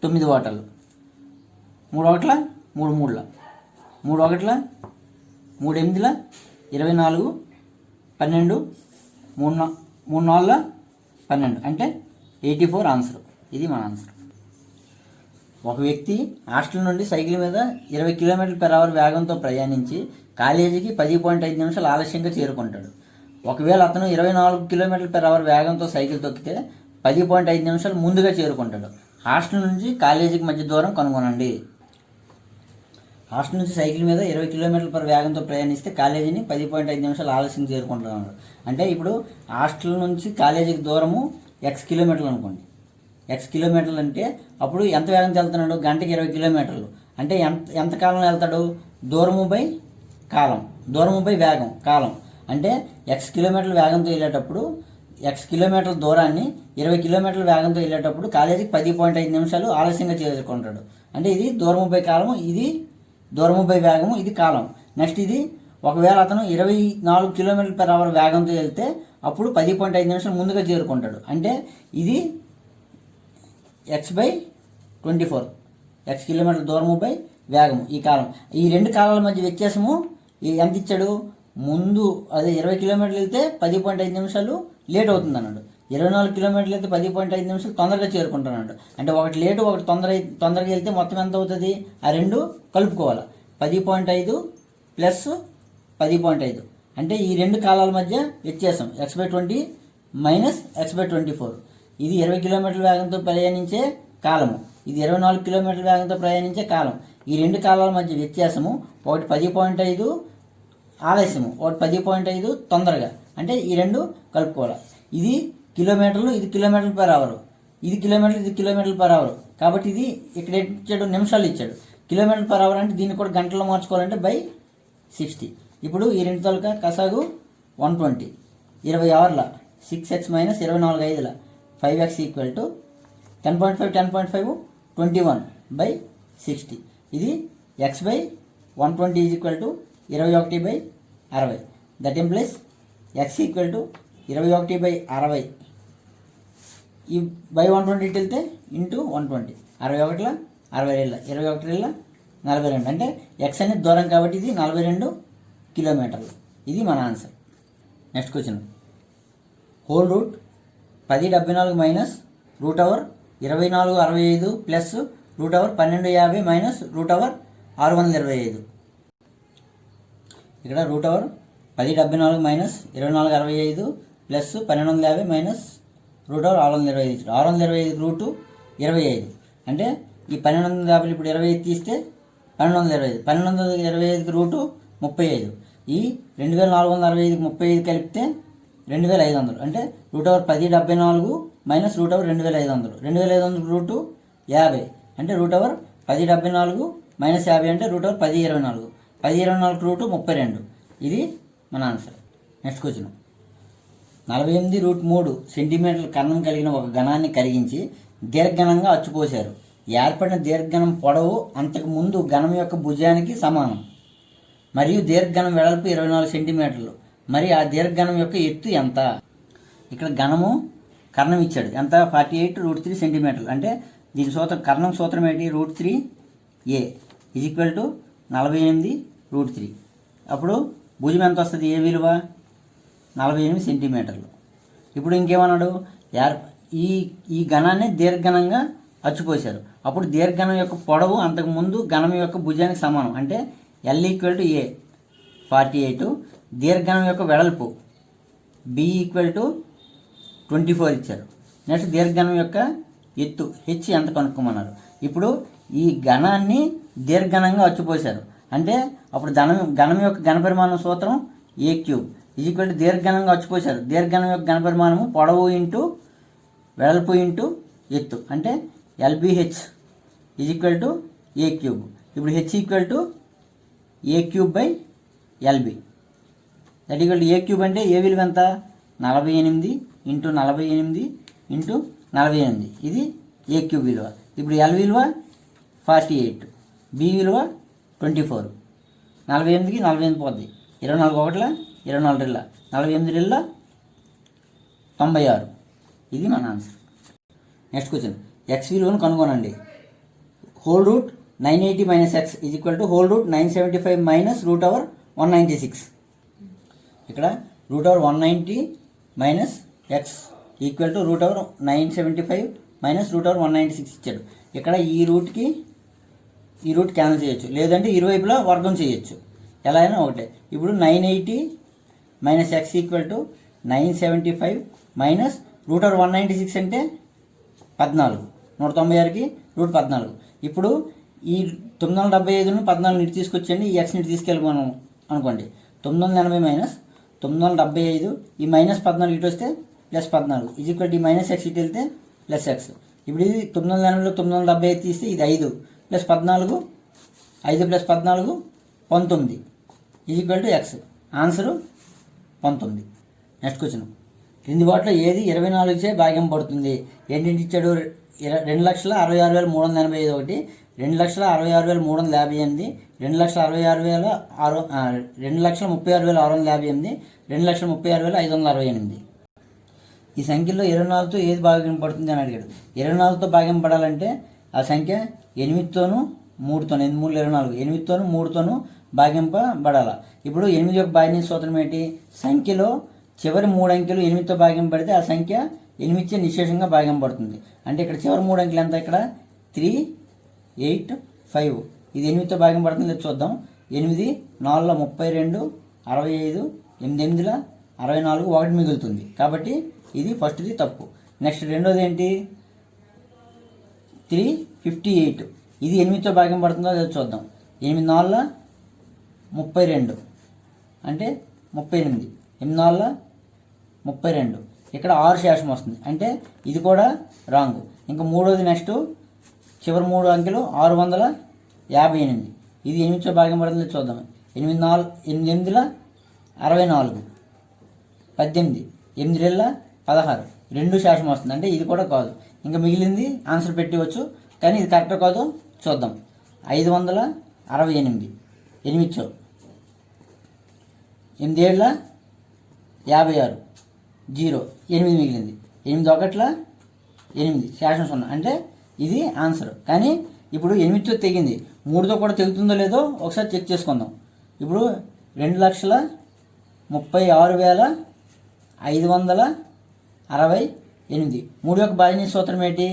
9 వాటాలు. 3 ఒకట్ల 3 3ల 3 ఒకట్ల 3 8ల 24 12 3 4ల 12 అంటే 84 ఆన్సర్. ఇది మన ఆన్సర్. ఒక వ్యక్తి హాస్టల్ నుండి సైకిల్ మీద 20 km/h వేగంతో ప్రయాణించి కాలేజీకి 10.5 నిమిషాలు ఆలస్యంగా చేరుకుంటాడు. ఒకవేళ అతను 24 km/h వేగంతో సైకిల్ తొక్కితే 10.5 నిమిషాలు ముందుగా చేరుకుంటాడు. హాస్టల్ నుంచి కాలేజీకి మధ్య దూరం కనుగొనండి. హాస్టల్ నుంచి సైకిల్ మీద 20 km/h వేగంతో ప్రయాణిస్తే కాలేజీని 10.5 నిమిషాలు ఆలస్యం చేరుకుంటున్నాడు. అంటే ఇప్పుడు హాస్టల్ నుంచి కాలేజీకి దూరము x కిలోమీటర్లు అనుకోండి. x కిలోమీటర్లు అంటే అప్పుడు ఎంత వేగంతో వెళ్తున్నాడు? గంటకి 20 కిలోమీటర్లు. అంటే ఎంత కాలంలో వెళ్తాడు? దూరము బై కాలం, దూరము బై వేగం కాలం. అంటే x కిలోమీటర్ల వేగంతో వెళ్ళేటప్పుడు x కిలోమీటర్ల దూరాన్ని 20 కిలోమీటర్ల వేగంతో వెళ్ళేటప్పుడు కాలేజీకి 10.5 నిమిషాలు ఆలస్యంగా చేరుకుంటాడు. అంటే ఇది దూరము బై కాలము, ఇది దూరము బై వేగము, ఇది కాలం. నెక్స్ట్ ఇది ఒకవేళ అతను 24 km/h వేగంతో వెళ్తే అప్పుడు 10.5 నిమిషాలు ముందుగా చేరుకుంటాడు. అంటే ఇది x/24, x కిలోమీటర్ల దూరము బై వేగము ఈ కాలం. ఈ రెండు కాలాల మధ్య వ్యత్యాసము ఎంత ఇచ్చాడు? ముందు అదే 20 కిలోమీటర్లు వెళ్తే 10.5 నిమిషాలు లేట్ అవుతుంది అన్నాడు. 24 కిలోమీటర్లు అయితే 10.5 నిమిషాలు తొందరగా చేరుకుంటున్నాడు. అంటే ఒకటి లేటు ఒకటి తొందరగా వెళ్తే మొత్తం ఎంత అవుతుంది? ఆ రెండు కలుపుకోవాలి. 10.5 ప్లస్ 10.5 అంటే ఈ రెండు కాలాల మధ్య వ్యత్యాసం x/20 మైనస్ x/24. ఇది 20 కిలోమీటర్ల వేగంతో ప్రయాణించే కాలము, ఇది 24 కిలోమీటర్ల వేగంతో ప్రయాణించే కాలం. ఈ రెండు కాలాల మధ్య వ్యత్యాసము ఒకటి 10.5 ఆలస్యము, ఒకటి 10.5 తొందరగా, అంటే ఈ రెండు కలుపుకోవాలి. ఇది కిలోమీటర్లు, ఇది కిలోమీటర్లు పర్ అవర్, ఇది కిలోమీటర్లు, ఇది కిలోమీటర్లు పర్ అవర్. కాబట్టి ఇది ఇక్కడ ఇచ్చాడు నిమిషాలు ఇచ్చాడు. కిలోమీటర్ పర్ అవర్ అంటే దీన్ని కూడా గంటల్లో మార్చుకోవాలంటే బై 60. ఇప్పుడు ఈ రెండు తొలక కసాగు 120, 20 అవర్ల 6x minus 24 5ల 5x equal to 10.5 10.5 21 by 60. ఇది x by 120 is equal to 21/60. That implies x equal to 21/60 ఈ బై 120 వెళ్తే ఇంటూ 120, 61 21 42, అంటే ఎక్స్ అనేది దూరం కాబట్టి ఇది 42 కిలోమీటర్లు. ఇది మన answer. Next question, whole root 1074 minus root over 2465 plus root over 1250 minus root over 625. ఇక్కడ root over 1074 minus 2465 plus 1250 minus root over 625. 625 root 25, అంటే ఈ 1250 ఇప్పుడు 25 తీస్తే 1225, 1225 రూటు 35, ఈ 2465 35 కలిపితే 2500, అంటే root over 1074 minus root over 2500, 2500 root 50, అంటే రూట్ ఓవర్ 1074 మైనస్ 50 అంటే రూట్ ఓవర్ 1024, 1024 రూటు 32. ఇది మన ఆన్సర్. నెక్స్ట్ క్వశ్చన్, 48√3 సెంటీమీటర్ల కర్ణం కలిగిన ఒక ఘనాన్ని కరిగించి దీర్ఘనంగా అచ్చుపోశారు. ఏర్పడిన దీర్ఘనం పొడవు అంతకు ముందు ఘనం యొక్క భుజానికి సమానం మరియు దీర్ఘనం వెడల్పు 24 సెంటీమీటర్లు. మరి ఆ దీర్ఘనం యొక్క ఎత్తు ఎంత? ఇక్కడ ఘనము కర్ణం ఇచ్చాడు ఎంత, 48√3 సెంటీమీటర్లు. అంటే దీని సూత్రం, కర్ణం సూత్రం ఏంటి, √3a ఈజ్ ఈక్వల్ టు 48√3. అప్పుడు భుజం ఎంత వస్తుంది, ఏ విలువ 48 సెంటీమీటర్లు. ఇప్పుడు ఇంకేమన్నాడు, ఈ ఘనాన్ని దీర్ఘనంగా అచ్చుపోశారు. అప్పుడు దీర్ఘనం యొక్క పొడవు అంతకుముందు ఘనం యొక్క భుజానికి సమానం, అంటే L ఈక్వల్ టు A 48. దీర్ఘనం యొక్క వెడల్పు B ఈక్వల్ టు 24 ఇచ్చారు. నెక్స్ట్ దీర్ఘనం యొక్క ఎత్తు H ఎంత కనుక్కోమన్నారు. ఇప్పుడు ఈ ఘనాన్ని దీర్ఘనంగా అచ్చుపోశారు, అంటే అప్పుడు ఘనం యొక్క ఘనపరిమాణం సూత్రం A³ ఈజ్ ఈక్వల్ టు దీర్ఘనంగా అచ్చుపోశారు. దీర్ఘనం యొక్క ఘనపరిమాణము పొడవు ఇంటూ వెడల్పు ఇంటూ ఎత్తు, అంటే LBH is equal to A³. ఇప్పుడు H equal to A³ by LB. That equal to A³ అంటే ఏ విలువ ఎంత, 48 ఇంటూ 48 ఇంటూ 48, ఇది A³ విలువ. ఇప్పుడు L విలువ 48, B విలువ 24. 48కి 48 పోద్ది, 24 ఒకట్ల 24 రెళ్ళ 48 రెళ్ళ 96. ఇది మన ఆన్సర్. నెక్స్ట్ క్వశ్చన్, ఎక్స్ విలువను కనుగొనండి. Whole route 980 minus X is equal to whole route 975 minus root over 196. ఇక్కడ root over 190 minus X equal to root over 975 minus root over 196 ఇచ్చాడు. ఇక్కడ ఈ రూట్ క్యాన్సిల్ చేయొచ్చు, లేదంటే ఇరువైపులా వర్గం చేయొచ్చు, ఎలా అయినా ఒకటే. ఇప్పుడు 980 minus X equal to 975 minus root over 196 అంటే 14, 196కి రూట్ 14. ఇప్పుడు ఈ 975ను 14 ఇటు తీసుకొచ్చండి, ఈ ఎక్స్ని ఇటు తీసుకెళ్ళిపోను అనుకోండి. 980 మైనస్ 975, ఈ మైనస్ 14 ఇటు వస్తే ప్లస్ 14 ఈజ్ ఈక్వల్ టు ఈ మైనస్ ఎక్స్ ఇటు వెళ్తే ప్లస్ ఎక్స్. ఇప్పుడు ఇది 980లో 975 తీస్తే ఇది 5 plus 14, 5 plus 14 19 is equal to X. Answer 19. Next question, క్రింది వాటిలో ఏది 24చే భాగింపబడుతుంది? ఏంటంటే ఇచ్చాడు, 2,66,385 ఒకటి, 2,66,358, 2,36,658, 2,36,568. ఈ సంఖ్యలో 24తో ఏది భాగింపబడుతుంది అని అడిగాడు. 24తో భాగింపడాలంటే ఆ సంఖ్య 8తోనూ 3తోనూ, 8 3 24, 8తోనూ 3తోనూ భాగింపబడాలి. ఇప్పుడు 8 యొక్క భాగించే సూత్రం ఏంటి, సంఖ్యలో చివరి 3 అంకెలు 8తో భాగింపబడితే ఆ సంఖ్య 8చే నిశేషంగా భాగింపబడుతుంది. అంటే ఇక్కడ చివరి 3 అంకెలు ఎంత, ఇక్కడ 3 8 5, ఇది 8తో భాగింపబడుతుంది. చూద్దాం, 8 4 32 65, 8 8 64, 1 మిగులుతుంది. కాబట్టి ఇది ఫస్ట్ది తప్పు. నెక్స్ట్ రెండోది ఏంటి, 3 58, ఇది 8తో భాగం పడుతుందో లేదో చూద్దాం. 8 4 32 అంటే 38, 8 4 32. ఇక్కడ 6 శేషం వస్తుంది అంటే ఇది కూడా రాంగ్. ఇంకా మూడోది నెక్స్ట్ చివరి 3 అంకెలు 658. ఇది 8తో భాగం పడుతుందో చూద్దాం. 8 4 8 64, 18, 8 16, 2 శేషం వస్తుంది అంటే ఇది కూడా కాదు. ఇంకా మిగిలింది ఆన్సర్ పెట్టవచ్చు కానీ ఇది కరెక్ట్ కాదు చూద్దాం. 568, 8 8 56, 0, 8 మిగిలింది. 8 1 8 శేషం 0 అంటే ఇది ఆన్సర్. కానీ ఇప్పుడు 8తో తెగింది, 3తో కూడా తెగుతుందో లేదో ఒకసారి చెక్ చేసుకుందాం. ఇప్పుడు 2,60,35,568. 3 యొక్క భాజనీయ సూత్రం ఏంటి?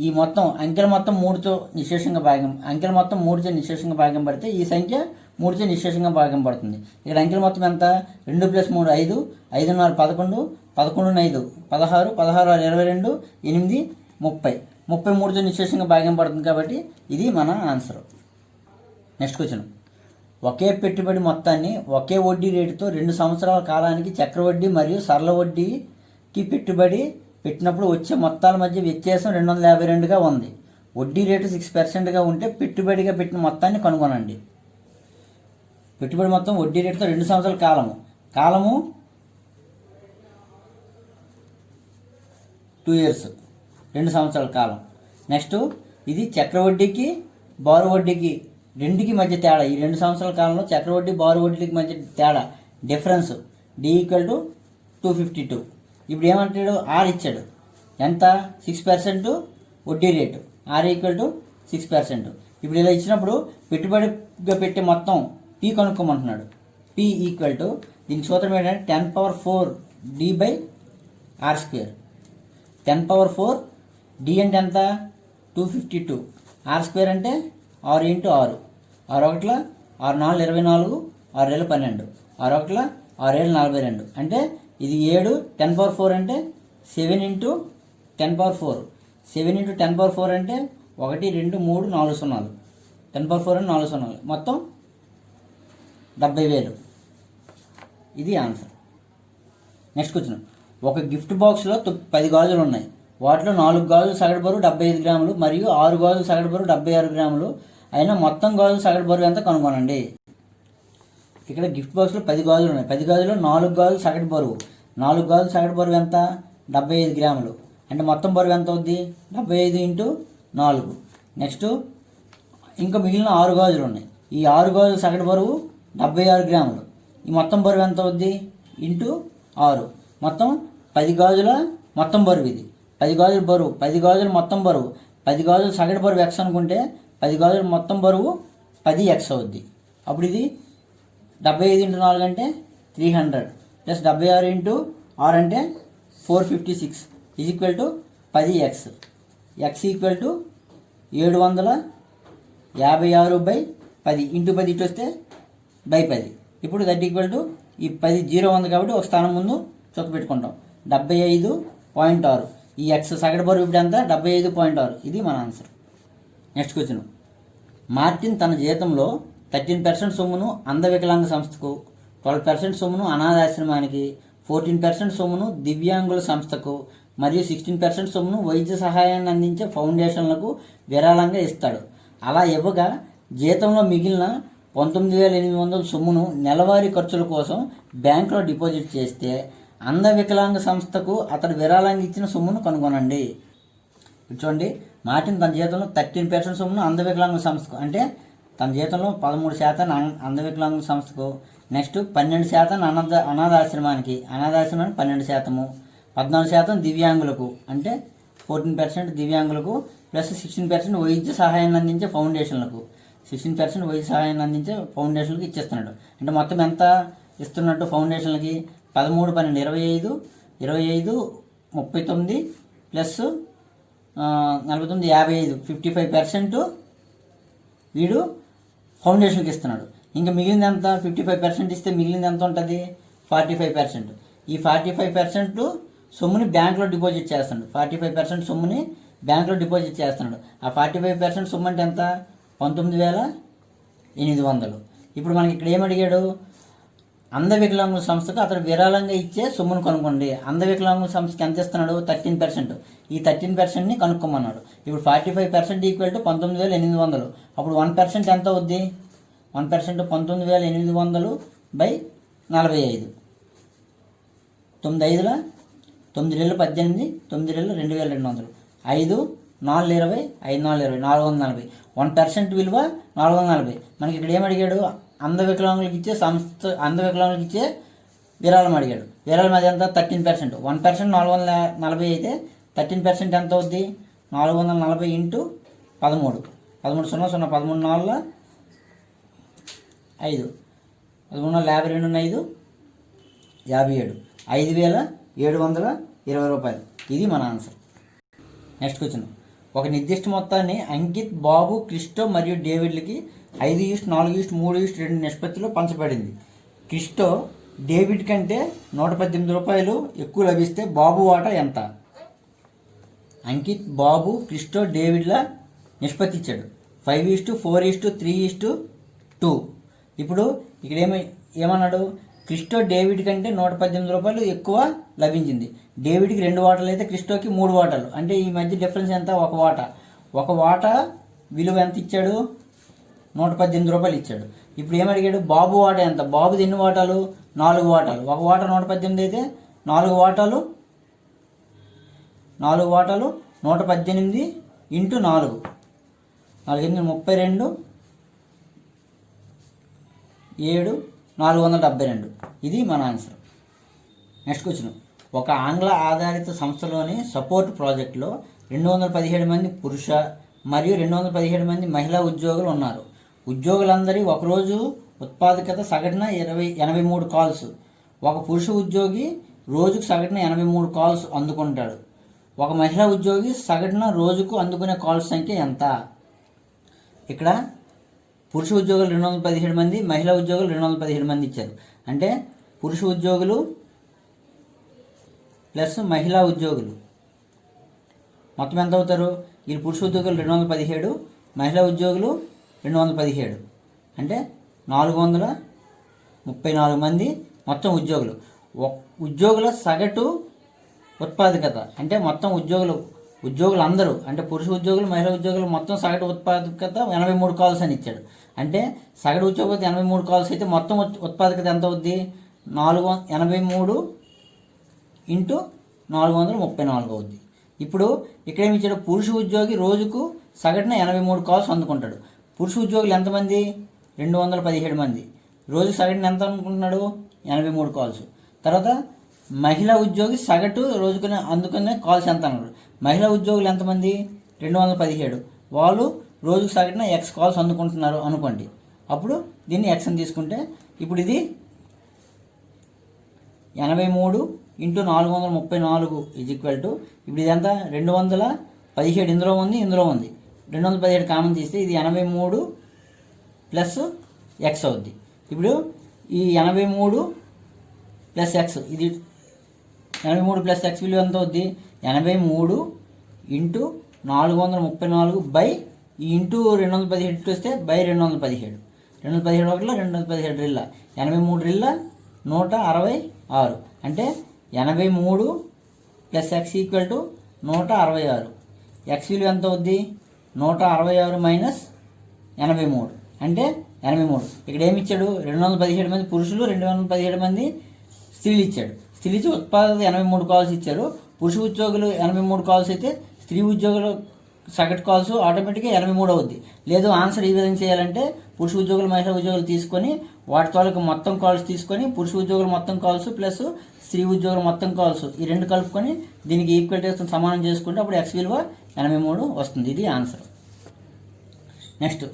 ఈ మొత్తం అంకెల మొత్తం 3తో నిశేషంగా భాగం, అంకెల మొత్తం 3చే నిశేషంగా భాగం పడితే ఈ సంఖ్య 3చే నిశేషంగా భాగం పడుతుంది. ఇక్కడ అంకెల మొత్తం ఎంత? 2 + 3 5, 5 4 11, 11 5 16, 16 22, 8 30, 33తో నిశేషంగా భాగం పడుతుంది కాబట్టి ఇది మన ఆన్సర్. Next question. ఒకే పెట్టుబడి మొత్తాన్ని ఒకే వడ్డీ రేటుతో 2 సంవత్సరాల కాలానికి చక్రవడ్డీ మరియు సరళ వడ్డీకి పెట్టుబడి పెట్టినప్పుడు వచ్చే మొత్తాల మధ్య వ్యత్యాసం 252గా ఉంది. వడ్డీ రేటు 6%గా ఉంటే పెట్టుబడిగా పెట్టిన మొత్తాన్ని కనుగొనండి. పెట్టుబడి మొత్తం వడ్డీ రేటుతో 2 సంవత్సరాల కాలము 2 years, 2 సంవత్సరాల కాలం. నెక్స్ట్ ఇది చక్రవడ్డీకి బారు వడ్డీకి రెండుకి మధ్య తేడా. ఈ 2 సంవత్సరాల కాలంలో చక్రవడ్డీ బారు వడ్డీకి మధ్య తేడా డిఫరెన్స్ D = 252. ఇప్పుడు ఏమంటాడు? R ఇచ్చాడు. ఎంత? 6% వడ్డీ రేటు. R = 6%. ఇప్పుడు ఇలా ఇచ్చినప్పుడు పెట్టుబడిగా పెట్టే మొత్తం P కనుక్కోమంటున్నాడు. P = దీని సూత్రం ఏంటంటే 10⁴ D/R². 10⁴ D అంటే ఎంత? 252. R² అంటే 6 × 6, 6 1 6 4 24, 6 2 12, 6 1 6 7 42 అంటే ఇది 7. 10⁴ అంటే 7 × 10⁴. 7 × 10⁴ అంటే 1 2 3 4 సున్నాలు. 10⁴ అంటే 4 సున్నాలు, మొత్తం 70,000. ఇది ఆన్సర్. Next question. ఒక గిఫ్ట్ బాక్స్లో 10 గాజులు ఉన్నాయి. వాటిలో 4 గాజులు సగటు బరువు 75 గ్రాములు మరియు 6 గాజులు సగటు బరువు 76 గ్రాములు అయినా మొత్తం గాజులు సగటు బరువు ఎంత కనుగొనండి. ఇక్కడ గిఫ్ట్ బాక్స్లో 10 గాజులు ఉన్నాయి. 10 గాజుల్లో 4 గాజులు సగటు బరువు. 4 గాజులు సగటు బరువు ఎంత? 75 గ్రాములు. అంటే మొత్తం బరువు ఎంత అవుద్ది? 75 × 4. నెక్స్ట్ ఇంకా మిగిలిన 6 గాజులు ఉన్నాయి. ఈ 6 గాజులు సగటు బరువు 76 గ్రాములు. ఈ మొత్తం బరువు ఎంత అవుద్ది? × 6. మొత్తం 10 గాజుల మొత్తం బరువు ఇది. 10 గాజుల బరువు, 10 గాజుల మొత్తం బరువు, 10 గాజుల సగటు బరువు x అనుకుంటే 10 గాజుల మొత్తం బరువు 10x అవుద్ది. అప్పుడు ఇది 75 × 4 అంటే 300 ప్లస్ 76 × 6 అంటే 456 = 10x. x = 756/10 × 10 ఇటు వస్తే /10. ఇప్పుడు దట్ = ఈ 10 0 ఉంది కాబట్టి ఒక స్థానం ముందు చొక్క పెట్టుకుంటాం. 75.6. ఈ x సగటు బరువు ఇప్పుడు ఎంత? 75.6. ఇది మన ఆన్సర్. Next question. మార్టిన్ తన జీతంలో 13% సొమ్మును అంధవికలాంగ సంస్థకు, 12% సొమ్మును అనాథాశ్రమానికి, 14% సొమ్మును దివ్యాంగుల సంస్థకు మరియు 16% సొమ్మును వైద్య సహాయాన్ని అందించే ఫౌండేషన్లకు విరాళంగా ఇస్తాడు. అలా ఇవ్వగా జీతంలో మిగిలిన 19,800 సొమ్మును నెలవారీ ఖర్చుల కోసం బ్యాంకులో డిపాజిట్ చేస్తే అంధవికలాంగ సంస్థకు అతడు విరాళంగా ఇచ్చిన సొమ్మును కనుగొనండి. చూడండి, మార్టిన్ తన జీతంలో 13% సొమ్మును అంధవికలాంగ సంస్థకు, అంటే తన జీతంలో 13% అంధవికలాంగ సంస్థకు, నెక్స్ట్ 12% అనాథాశ్రమానికి 12%, 14% దివ్యాంగులకు అంటే 14% దివ్యాంగులకు ప్లస్ 16% వైద్య సహాయాన్ని అందించే ఫౌండేషన్లకు, 16% వైద్య సహాయాన్ని అందించే ఫౌండేషన్లకు ఇచ్చేస్తున్నాడు. అంటే మొత్తం ఎంత ఇస్తున్నట్టు ఫౌండేషన్లకి? 13, 12, 25, 25, 39 ప్లస్ 49, 55, 55% వీడు ఫౌండేషన్కి ఇస్తున్నాడు. ఇంకా మిగిలింది ఎంత? 55% ఇస్తే మిగిలింది ఎంత ఉంటుంది? 45%. ఈ 45% సొమ్ముని బ్యాంకులో డిపాజిట్ చేస్తాడు. 45% సొమ్ముని బ్యాంకులో డిపాజిట్ చేస్తున్నాడు. ఆ 45% సొమ్ము అంటే ఎంత? 19,800. ఇప్పుడు మనకి ఇక్కడ ఏమడిగాడు? అంధవికలాంగుల సంస్థకు అతడు విరాళంగా ఇచ్చే సొమ్మును కనుక్కోండి. అంధవికలాంగుల సంస్థకి ఎంత ఇస్తున్నాడు? 13%. ఈ 13%ని కనుక్కోమన్నాడు. ఇప్పుడు 45% ఈక్వల్ టు 19,800. అప్పుడు 1% ఎంత అవుద్ది? 1% 19,800 బై 45. 9 5 9 2 18, 9 2 2,200. 5 4 20, 5 4 20, 440. 1% విలువ 440. మనకి ఇక్కడ ఏమడిగాడు? అంధవికలాంగులకు ఇచ్చే సంస్థ, అంధవికలాంగులకు ఇచ్చే విరాళం అడిగాడు. విరాళం అది ఎంత? 13%. 1% 440 అయితే 13% ఎంత అవుద్ది? 440 ఇంటూ 13. 13 0 0 13 4 5 13 52 5 57. 5,720 రూపాయలు. ఇది మన ఆన్సర్. Next question. ఒక నిర్దిష్ట మొత్తాన్ని అంకిత్, బాబు, క్రిస్టో మరియు డేవిడ్లకి 5:4:3:2 నిష్పత్తిలో పంచబడింది. క్రిస్టో డేవిడ్ కంటే 118 రూపాయలు ఎక్కువ లభిస్తే బాబు వాటా ఎంత? అంకిత్, బాబు, క్రిస్టో, డేవిడ్ల నిష్పత్తి ఇచ్చాడు. 5:4:3:2. ఇప్పుడు ఇక్కడ ఏమన్నాడు? క్రిస్టో డేవిడ్ కంటే 118 రూపాయలు ఎక్కువ లభించింది. డేవిడ్కి 2 వాటాలు అయితే క్రిస్టోకి 3 వాటాలు. అంటే ఈ మధ్య డిఫరెన్స్ ఎంత? 1 వాటా. 1 వాటా విలువ ఎంత ఇచ్చాడు? 118 రూపాయలు ఇచ్చాడు. ఇప్పుడు ఏమడిగాడు? బాబు వాటా ఎంత? బాబుది ఎన్ని వాటాలు? 4 వాటాలు. 1 వాటా 118 అయితే 4 వాటాలు 118 ఇంటూ 4 32 7 472. ఇది మన ఆన్సర్. Next question. ఒక ఆంగ్ల ఆధారిత సంస్థలోని సపోర్ట్ ప్రాజెక్టులో 217 మంది పురుష మరియు 217 మంది మహిళా ఉద్యోగులు ఉన్నారు. ఉద్యోగులందరి ఒకరోజు ఉత్పాదకత సగటున 83 కాల్స్. ఒక పురుష ఉద్యోగి రోజుకు సగటున 83 కాల్స్ అందుకుంటాడు. ఒక మహిళా ఉద్యోగి సగటున రోజుకు అందుకునే కాల్స్ సంఖ్య ఎంత? ఇక్కడ పురుష ఉద్యోగులు 217 మంది, మహిళా ఉద్యోగులు 217 మంది ఇచ్చారు. అంటే పురుష ఉద్యోగులు ప్లస్ మహిళా ఉద్యోగులు మొత్తం ఎంత అవుతారు? వీళ్ళు పురుష ఉద్యోగులు 217, మహిళా ఉద్యోగులు 217. అంటే 434 మంది మొత్తం ఉద్యోగులు. ఉద్యోగుల సగటు ఉత్పాదకత అంటే మొత్తం ఉద్యోగులు అందరూ అంటే పురుష ఉద్యోగులు, మహిళా ఉద్యోగులు మొత్తం సగటు ఉత్పాదకత 83 కాల్స్ అని ఇచ్చాడు. అంటే సగటు ఉద్యోగత 83 కాల్స్ అయితే మొత్తం ఉత్పాదకత ఎంత అవుద్ది? 483 ఇంటూ 434 అవుద్ది. ఇప్పుడు ఇక్కడ ఏమి ఇచ్చాడు? పురుష ఉద్యోగి రోజుకు సగటున 83 కాల్స్ అందుకుంటాడు. పురుష ఉద్యోగులు ఎంతమంది? 217 మంది. రోజు సగటున ఎంత అనుకుంటున్నాడు? 83 కాల్స్. తర్వాత మహిళా ఉద్యోగి సగటు రోజుకునే అందుకునే కాల్స్ ఎంత అన్నాడు? మహిళా ఉద్యోగులు ఎంతమంది? 217. వాళ్ళు రోజుకు సగటున ఎక్స్ కాల్స్ అందుకుంటున్నారు అనుకోండి. అప్పుడు దీన్ని ఎక్స్ అని తీసుకుంటే ఇప్పుడు ఇది 83 ఇంటూ 434 ఈజ్ ఈక్వల్ టు ఇప్పుడు ఇది ఎంత? 217 ఇందులో ఉంది, ఇందులో ఉంది. 217 కామన్ తీస్తే ఇది 83 ప్లస్ ఎక్స్ అవుద్ది. ఇప్పుడు ఈ 83 ప్లస్ ఎక్స్, ఇది 83 ప్లస్ ఎక్స్ విలువ ఎంత అవుద్ది? 83 ఇంటూ 434 బై ఈ ఇంటూ 217 వస్తే బై 217. 217 ఒకటిలో 217 రిల్ల 83 రిల్ల 166. అంటే 83 plus X equal to 166. X విలువ ఎంత అవుద్ది? 166 మైనస్ 83 అంటే 83. ఇక్కడ ఏమి ఇచ్చాడు? 217 మంది పురుషులు, 217 మంది స్త్రీలు ఇచ్చాడు. స్త్రీలు ఇచ్చి ఉత్పాదకత 83 కాల్స్ ఇచ్చారు. పురుష ఉద్యోగులు 83 కాల్స్ అయితే స్త్రీ ఉద్యోగులు సగటు కాల్స్ ఆటోమేటిక్గా 83 అవుద్ది. లేదు ఆన్సర్ ఈ విధంగా చేయాలంటే పురుష ఉద్యోగులు, మహిళా ఉద్యోగులు తీసుకొని వాటి తాలూకు మొత్తం కాల్స్ తీసుకొని పురుష ఉద్యోగులు మొత్తం కాల్స్ ప్లస్ స్త్రీ ఉద్యోగులు మొత్తం కాల్స్ ఈ రెండు కలుపుకొని దీనికి ఈక్వల్ సమానం చేసుకుంటే అప్పుడు ఎక్స్ విలువ 83 వస్తుంది. ఇది answer. Next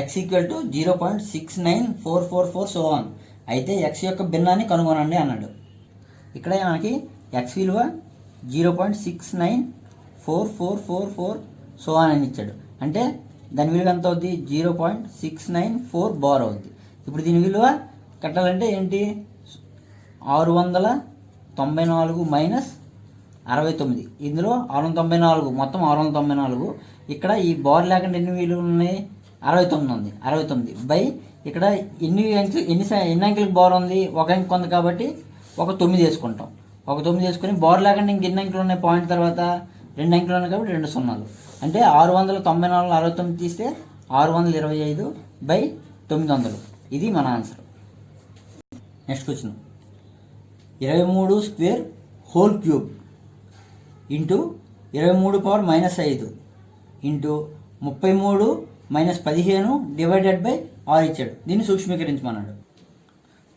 X equal to 0.69444 so on. అయితే ఎక్స్ యొక్క భిన్నాన్ని కనుగొనండి అన్నాడు. ఇక్కడ మనకి ఎక్స్ విలువ 0.69444 సో ఆన్ అని ఇచ్చాడు. అంటే దాని విలువ ఎంత అవుద్ది? 0.694 బార్ అవుద్ది. ఇప్పుడు దీని విలువ కట్టాలంటే ఏంటి? 694 మైనస్ 69. ఇందులో 694, మొత్తం 694. ఇక్కడ ఈ బార్ లేకుండా ఎన్ని విలువలు ఉన్నాయి? 69 ఉంది. 69 బై ఇక్కడ ఎన్ని అంకెలకు బార్ ఉంది? ఒక అంకె ఉంది కాబట్టి ఒక 9 వేసుకుంటాం. ఒక 9 వేసుకొని బార్ లేకుండా ఇంక ఎన్ని అంకెలు ఉన్నాయి పాయింట్ తర్వాత? 2 అంకెలు ఉన్నాయి కాబట్టి 2 సున్నాలు. అంటే 694 69 తీస్తే 625 బై 900. ఇది మన answer. Next question, 23 square whole cube into 23 power -5 into 33 -15 divided by 6 ఇచ్చాడు. దీన్ని సూక్ష్మీకరించమన్నాడు.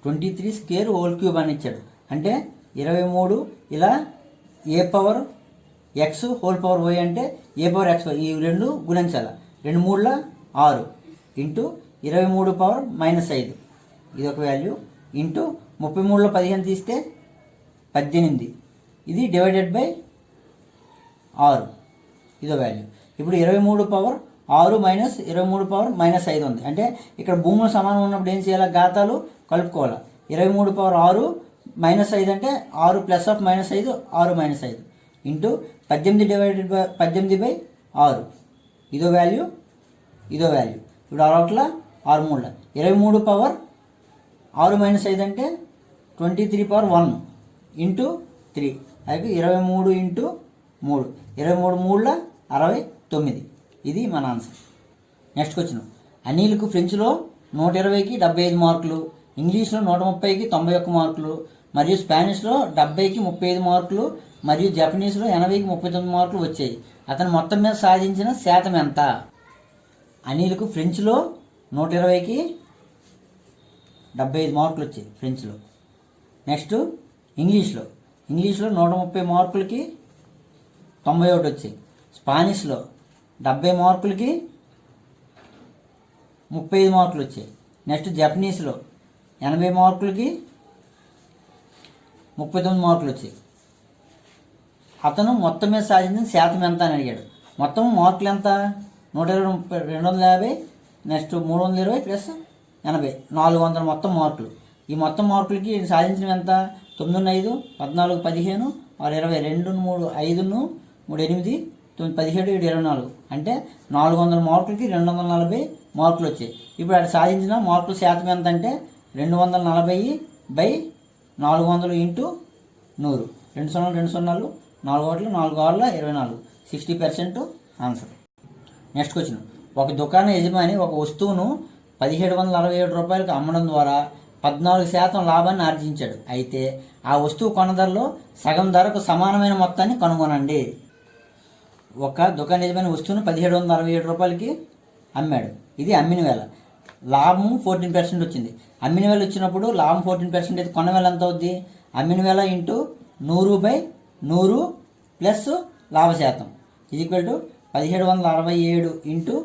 23 స్క్వేర్ హోల్ క్యూబ్ అని ఇచ్చాడు. అంటే 23 ఇలా a power x whole power y అంటే ఏ పవర్ ఎక్స్ వై, ఈ రెండు గుణించాలి. 2 3ల 6 ఇంటూ 23 పవర్ -5 ఇది ఒక వాల్యూ ఇంటూ 33లో 15 తీస్తే 18 ఇది డివైడెడ్ బై 6 ఇదో వాల్యూ. ఇప్పుడు 23 పవర్ 6 మైనస్ 23 పవర్ -5 ఉంది. అంటే ఇక్కడ భూములు సమానం ఉన్నప్పుడు ఏం చేయాలి? ఘాతాలు కలుపుకోవాలి. 23 పవర్ 6 -5 అంటే 6 plus of -5 6 -5 into 18 divided by 18 by 6 ఇదో వాల్యూ ఇదో వాల్యూ. ఇప్పుడు 6 6 3 23 పవర్ 6 -5 అంటే 23 పవర్ 1 ఇంటూ 3 అయితే 23 ఇంటూ 3 23 3 69. ఇది మన ఆన్సర్. నెక్స్ట్ క్వశ్చన్, అనిల్కు ఫ్రెంచ్లో 120కి 75 మార్కులు, ఇంగ్లీష్లో 130కి 91 మార్కులు, మరియు స్పానిష్లో 70కి 35 మార్కులు, మరియు జపనీస్లో 80కి 39 మార్కులు వచ్చాయి. అతను మొత్తం మీద సాధించిన శాతం ఎంత? అనిల్కు ఫ్రెంచ్లో 120కి 75 మార్కులు వచ్చాయి ఫ్రెంచ్లో. నెక్స్ట్ ఇంగ్లీష్లో 130 మార్కులకి 91 వచ్చాయి. స్పానిష్లో 70 మార్కులకి 35 మార్కులు వచ్చాయి. నెక్స్ట్ జపనీస్లో 80 మార్కులకి 39 మార్కులు వచ్చాయి. అతను మొత్తం మీద సాధించిన శాతం ఎంత అని అడిగాడు. మొత్తం మార్కులు ఎంత? 120 250 నెక్స్ట్ 320 ప్లస్ 80 400 మొత్తం మార్కులు. ఈ మొత్తం మార్కులకి సాధించినవి ఎంత? 9 5 14 15 6 20 2 3 5 3 8 9 17 7 24 అంటే 400 మార్కులకి 240 మార్కులు వచ్చాయి. ఇప్పుడు అది సాధించిన మార్కుల శాతం ఎంత అంటే 240 బై 400 ఇంటూ 100. 2 సున్నాలు 2 సున్నాలు 4 ఒకటి 4 6 24 60% ఆన్సర్. నెక్స్ట్ క్వశ్చన్, ఒక దుకాణ యజమాని ఒక వస్తువును 1767 రూపాయలకు అమ్మడం ద్వారా 14% లాభాన్ని ఆర్జించాడు. అయితే ఆ వస్తువు కొన్న ధరలో సగం ధరకు సమానమైన మొత్తాన్ని కనుగొనండి. ఒక దుకాణ యజమాని వస్తువును 1767 రూపాయలకి అమ్మాడు. ఇది అమ్మిన వేళ. లాభం 14% వచ్చింది. అమ్మిన వేళ వచ్చినప్పుడు లాభం 14% అయితే కొన్న వేళ ఎంత అవుద్ది? అమ్మిన వేళ ఇంటూ 100 బై 100 ప్లస్ లాభ శాతం ఇది ఈక్వల్ టు 1767 ఇంటూ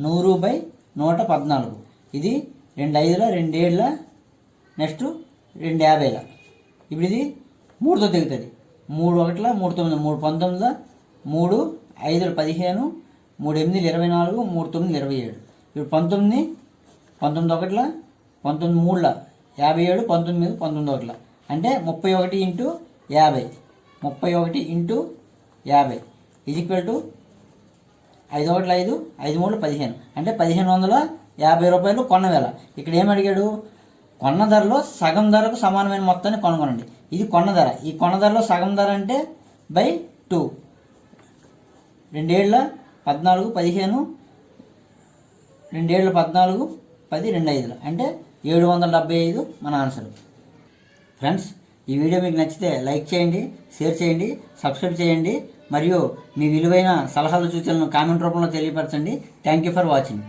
100 బై 114. ఇది 2 5ల 2 7ల నెక్స్ట్ 2 50ల. ఇప్పుడు ఇది 3తో తెగుతుంది. 3 1ల 3 9 3 19ల 3 5 15 3 8 24 3 9 27. ఇప్పుడు 19 19 1ల 19 3ల 57 19 19 1ల అంటే 31 ఇంటూ 50 31 ఇంటూ 50 ఇది ఈక్వల్ టు 5 1 5 5 3 15 అంటే 1550 రూపాయలు కొన్న వేళ. ఇక్కడ ఏమడిగాడు? కొన్న ధరలో సగం ధరకు సమానమైన మొత్తాన్ని కనుగొనండి. ఇది కొన్న ధర. ఈ కొన్న ధరలో సగం ధర అంటే బై 2. 2 7ల 14 15 2 7ల 14 10 2 5ల అంటే 775 మన ఆన్సర్. ఫ్రెండ్స్, ఈ వీడియో మీకు నచ్చితే లైక్ చేయండి, షేర్ చేయండి, సబ్స్క్రైబ్ చేయండి మరియు మీ విలువైన సలహాలు సూచనలను కామెంట్ రూపంలో తెలియపరచండి. Thank you for watching.